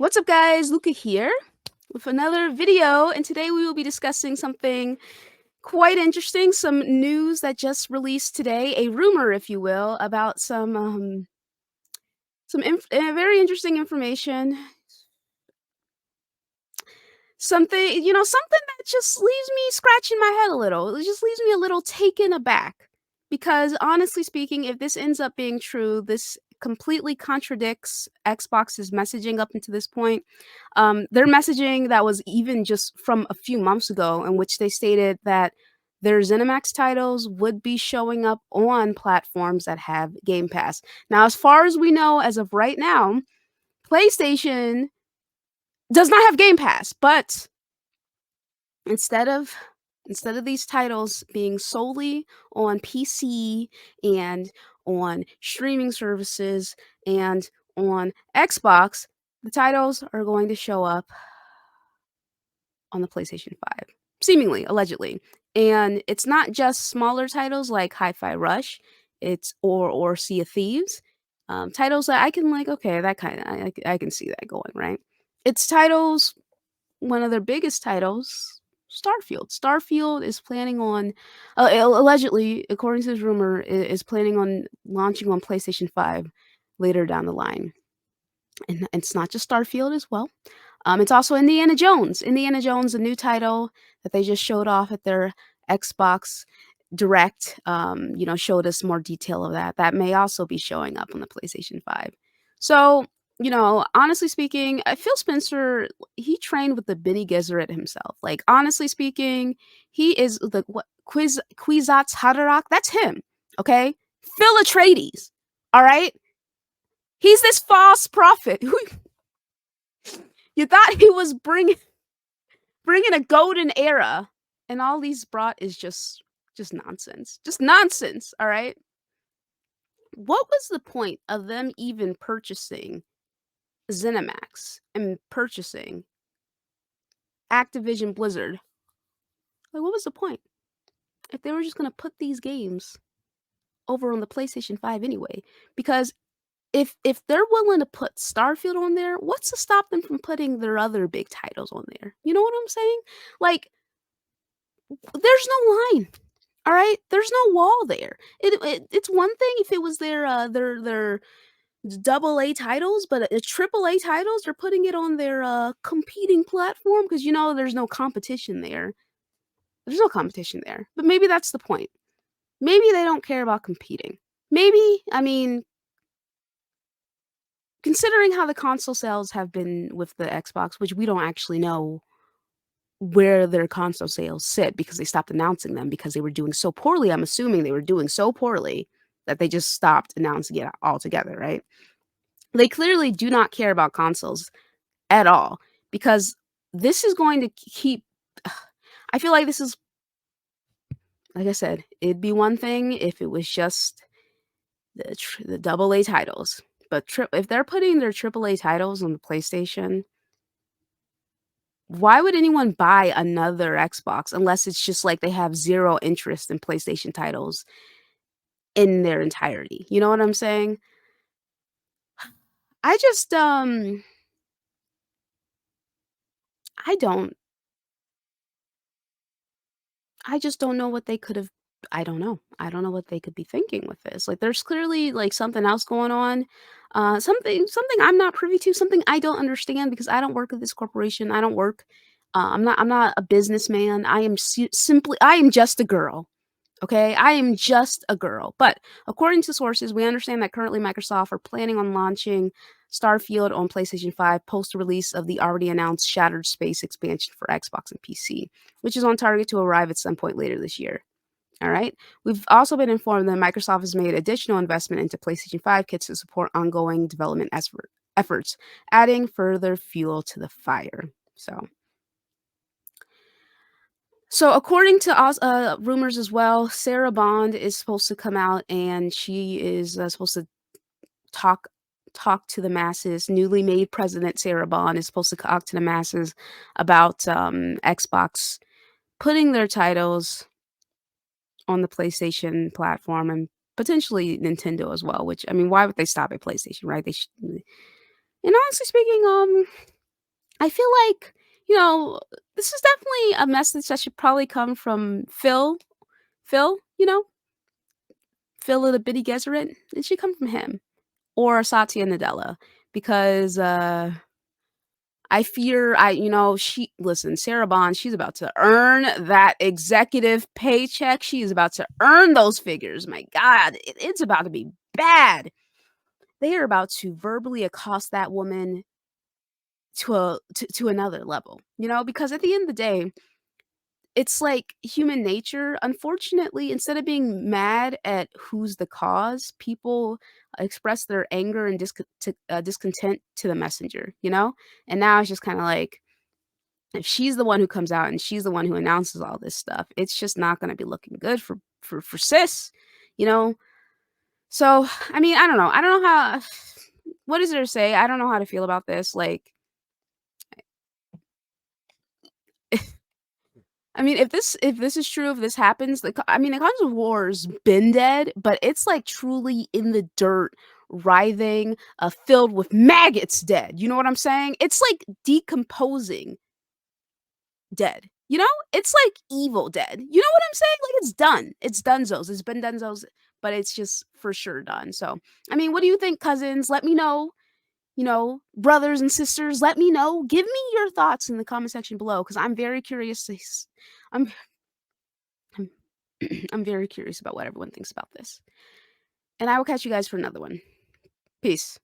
What's up, guys? Luca here with another video, and today we will be discussing something quite interesting, some news that just released today, a rumor, if you will, about very interesting information. Something that just leaves me scratching my head a little. It just leaves me a little taken aback. Because honestly speaking, if this ends up being true, this completely contradicts Xbox's messaging up until this point. Their messaging that was even just from a few months ago, in which they stated that their ZeniMax titles would be showing up on platforms that have Game Pass. Now, as far as we know, as of right now, PlayStation does not have Game Pass, but instead of instead of these titles being solely on PC and on streaming services and on Xbox, the titles are going to show up on the PlayStation 5, seemingly, allegedly. And it's not just smaller titles like Hi-Fi Rush, it's or Sea of Thieves, titles that I can like, okay, that kind of I can see that going, right? It's titles one of their biggest titles, Starfield. Starfield is planning on, allegedly, according to this rumor, is planning on launching on PlayStation 5 later down the line. And it's not just Starfield as well. It's also Indiana Jones. Indiana Jones, a new title that they just showed off at their Xbox Direct, showed us more detail of that. That may also be showing up on the PlayStation 5. So, honestly speaking, Phil Spencer, he trained with the Benny Gesserit himself. Like, honestly speaking, he is the what Kwisatz Haderach. That's him. Okay, Phil Atreides. All right, he's this false prophet who you thought he was bringing a golden era, and all he's brought is just nonsense. Just nonsense, all right? What was the point of them even purchasing ZeniMax and purchasing Activision Blizzard? Like, what was the point? If they were just gonna put these games over on the PlayStation 5 anyway. Because if they're willing to put Starfield on there, what's to stop them from putting their other big titles on there? You know what I'm saying? Like, there's no line. All right, there's no wall there. It's one thing if it was their double A titles, but triple A titles, they're putting it on their competing platform because there's no competition there. There's no competition there. But maybe that's the point. Maybe they don't care about competing. Maybe, I mean, considering how the console sales have been with the Xbox, which we don't actually know where their console sales sit because they stopped announcing them because they were doing so poorly. I'm assuming they were doing so poorly that they just stopped announcing it altogether, right? They clearly do not care about consoles at all because this is going to keep. I feel like this is, like I said, it'd be one thing if it was just the double A titles, but if they're putting their triple A titles on the PlayStation, why would anyone buy another Xbox unless it's just like they have zero interest in PlayStation titles in their entirety? You know what I'm saying? I just I don't I just don't know what they could have. I don't know. I don't know what they could be thinking with this. Like there's clearly like something else going on. Something I'm not privy to, something I don't understand because I don't work at this corporation. I don't work I'm not a businessman. I am just a girl. Okay? I am just a girl. But according to sources, we understand that currently Microsoft are planning on launching Starfield on PlayStation 5 post release of the already announced Shattered Space expansion for Xbox and PC, which is on target to arrive at some point later this year. All right. We've also been informed that Microsoft has made additional investment into PlayStation 5 kits to support ongoing development efforts, adding further fuel to the fire. So according to rumors as well, Sarah Bond is supposed to come out and she is supposed to talk to the masses. Newly made president Sarah Bond is supposed to talk to the masses about Xbox putting their titles on the PlayStation platform and potentially Nintendo as well. Which I mean, why would they stop at PlayStation, right? And honestly speaking, I feel like, you know, this is definitely a message that should probably come from Phil, Phil of the Bitty Gesserit. It should come from him or Satya Nadella because, I fear she listen, Sarah Bond, she's about to earn that executive paycheck. She is about to earn those figures. My God, it's about to be bad. They are about to verbally accost that woman to another level, because at the end of the day, it's like human nature. Unfortunately, instead of being mad at who's the cause, people express their anger and discontent to the messenger, And now it's just kind of like, if she's the one who comes out and she's the one who announces all this stuff, it's just not gonna be looking good for sis, you know? So, I mean, I don't know. I don't know how what is there to say? I don't know how to feel about this, like, I mean, if this is true, if this happens, the cause of war's been dead, but it's, like, truly in the dirt, writhing, filled with maggots dead, you know what I'm saying? It's, like, decomposing dead, It's like evil dead, you know what I'm saying? Like, it's done. It's dunzos. It's been dunzos, but it's just for sure done. So, I mean, what do you think, cousins? Let me know, brothers and sisters, let me know. Give me your thoughts in the comment section below because I'm very curious I'm I'm I'm very curious about what everyone thinks about this. And I will catch you guys for another one. Peace.